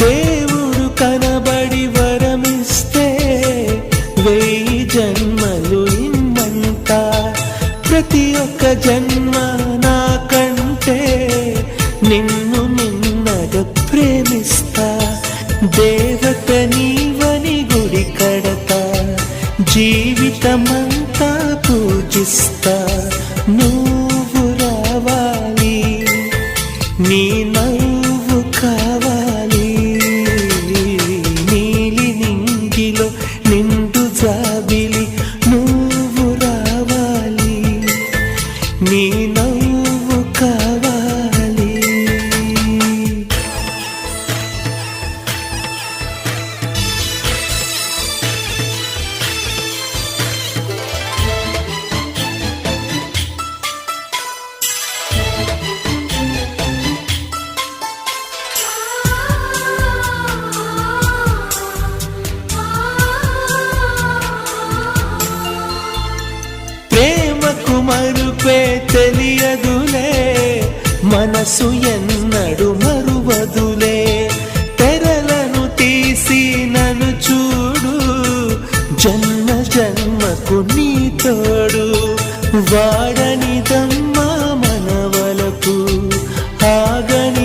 దేవుడు కనబడి వరమిస్తే 1000 జన్మలు ఇమ్మంట. ప్రతి ఒక్క జన్మ నాకంటే నిన్ను నిన్నగా ప్రేమిస్తా. దేవత నీవని గుడి కడతా, జీవితమంతా పూజిస్తా. నువ్వు రావాలి, నీ నవ్వు కావాలి, నీలి నింగిలో నిండు జాబిలి. నువ్వు రావాలి, నీ నవ్వు కావాలి. ప్రేమకు మరుపే తెలియదులే, మనసు ఎన్నడు మరువదులే. తెరలను తీసి నన్ను చూడు, జన్మ జన్మకు నీ తోడు. వాడనిదమ్మా మనవలకు, ఆగని